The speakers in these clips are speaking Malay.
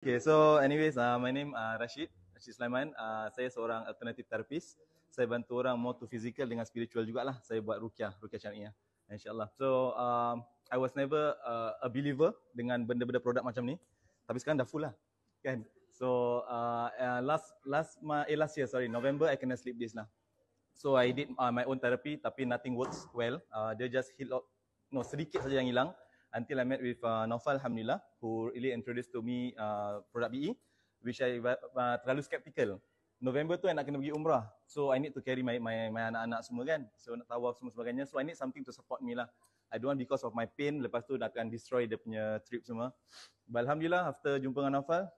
Okay, so anyways, my name Rashid Sulaiman. Saya seorang alternative therapist. Saya bantu orang more to physical dengan spiritual jugalah. Saya buat ruqyah syariah. InsyaAllah. So, I was never a believer dengan benda-benda produk macam ni. Tapi sekarang dah full lah. Kan? So, last year, November, I kena sleep disc lah. So, I did my own therapy tapi nothing works well. Dia just heal up, sedikit saja yang hilang. Until I met with Naufal, Alhamdulillah, who really introduced to me product BE, which I terlalu skeptical. November tu I nak kena pergi umrah. So I need to carry my anak-anak semua kan. So nak tawaf semua sebagainya. So I need something to support me lah. I don't want because of my pain, lepas tu dah akan destroy dia punya trip semua. But Alhamdulillah, after jumpa dengan Naufal,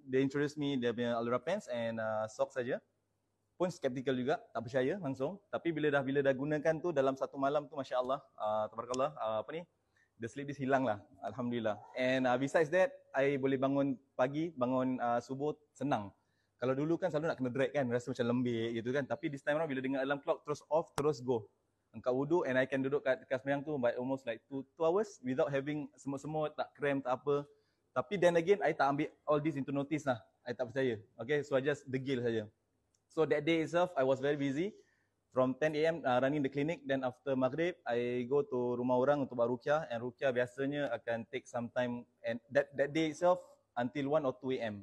they introduced me dia punya Allura pants and socks saja. Pun skeptical juga, tak percaya langsung. Tapi bila dah gunakan tu dalam satu malam tu, Masya Allah, tabarakallah, the sleep disc hilang lah, Alhamdulillah. And besides that, I boleh bangun pagi, bangun subuh senang. Kalau dulu kan selalu nak kena drag kan, rasa macam lembik gitu kan. Tapi this time around bila dengar alarm clock, terus off, terus go. Angkat wudu and I can duduk kat sembahyang tu by almost like 2 hours without having semut-semut, tak cramp, tak apa. Tapi then again, I tak ambil all this into notice lah. I tak percaya. Okay, so I just degil saja. So that day itself, I was very busy. From 10 AM running the clinic, then after Maghrib, I go to rumah orang untuk buat ruqyah, and ruqyah biasanya akan take some time, and that day itself until 1 or 2 AM.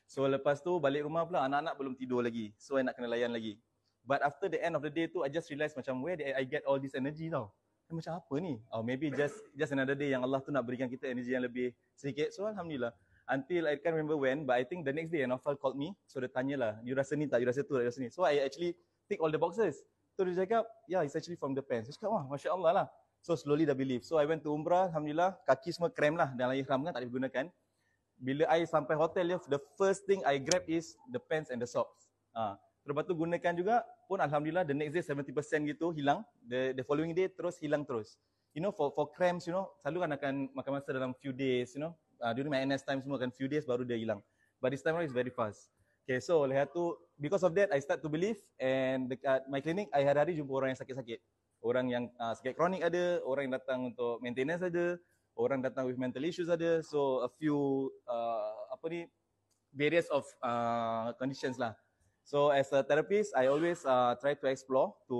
So lepas tu balik rumah pula, anak-anak belum tidur lagi, so I nak kena layan lagi. But after the end of the day tu, I just realised macam where did I get all this energy tau? Macam apa ni? Oh, maybe just another day yang Allah tu nak berikan kita energy yang lebih sedikit. So Alhamdulillah. Until I can't remember when, but I think the next day Naufal called me, so dia tanyalah, you rasa ni tak, you rasa tu, you rasa ni. So I actually tick all the boxes. So dia cakap, yeah, it's actually from the pants. Saya cakap, wah, Masya Allah lah. So slowly dah believe. So I went to umrah, Alhamdulillah, kaki semua krem lah, dalam ihram kan tak digunakan. Bila I sampai hotel, the first thing I grab is the pants and the socks. Lepas tu gunakan juga, pun Alhamdulillah, the next day 70% gitu hilang. The following day terus hilang terus. You know, for cramps, you know, selalu kan akan makan masa dalam few days, you know. During my NS time semua kan few days baru dia hilang. But this time around is very fast. Okay, so lepas tu, because of that, I start to believe, and dekat my clinic, I hari-hari jumpa orang yang sakit-sakit. Orang yang sakit kronik ada, orang yang datang untuk maintenance ada, orang datang with mental issues ada, so a few, various of conditions lah. So as a therapist, I always try to explore to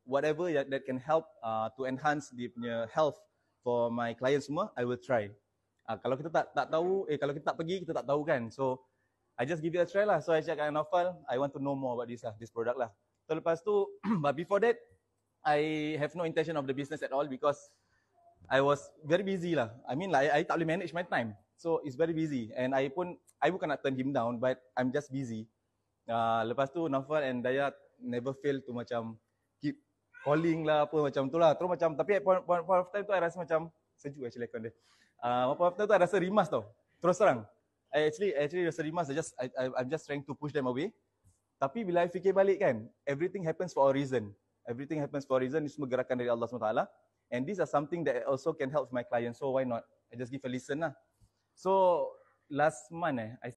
whatever that can help to enhance the health for my clients semua, I will try. Kalau kita tak tahu, kalau kita tak pergi, kita tak tahu kan. So I just give it a try lah. So I cakap dengan Naufal, I want to know more about this product lah. So lepas tu, but before that, I have no intention of the business at all because I was very busy lah. I mean like I tak boleh manage my time. So it's very busy, and I bukan nak turn him down, but I'm just busy. Lepas tu Naufal and Dayat never fail to macam keep calling lah apa macam tu lah. Terus macam, tapi at point of time tu I rasa macam sejuk actually aircon dia. Point of time tu I rasa rimas tau. Terus terang. I actually rasa rimas. I'm just trying to push them away. Tapi bila I fikir balik kan, everything happens for a reason. Everything happens for a reason. Ini semua gerakan dari Allah SWT. And these are something that also can help my clients. So why not? I just give a listen lah. So last month I